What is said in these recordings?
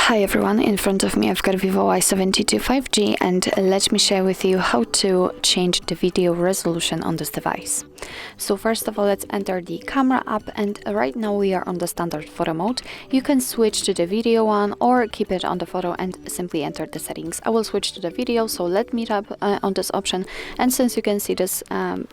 Hi everyone, in front of me I've got Vivo Y72 5G and let me share with you how to change the video resolution on this device. So first of all, let's enter the camera app, and right now we are on the standard photo mode. You can switch to the video one or keep it on the photo and simply enter the settings. I will switch to the video, so let me tap on this option, and since you can see this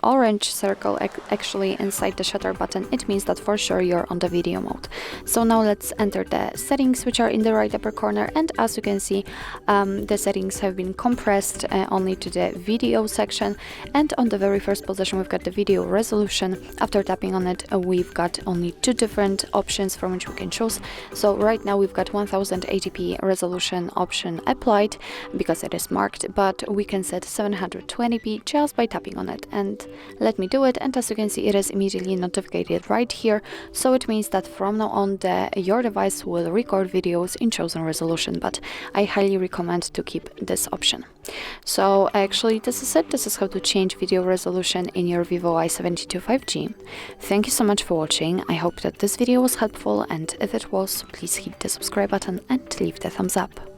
orange circle actually inside the shutter button, it means that for sure you're on the video mode. So now let's enter the settings, which are in the right upper corner, and as you can see, the settings have been compressed only to the video section, and on the very first position we've got the video resolution. After tapping on it, we've got only two different options from which we can choose. So right now we've got 1080p resolution option applied because it is marked, but we can set 720p just by tapping on it, and let me do it, and as you can see, it is immediately notified right here. So it means that from now on your device will record videos in chosen resolution, but I highly recommend to keep this option. So actually this is it. This is how to change video resolution in your Vivo Y72 5G. Thank you so much for watching. I hope that this video was helpful, and if it was, please hit the subscribe button and leave the thumbs up.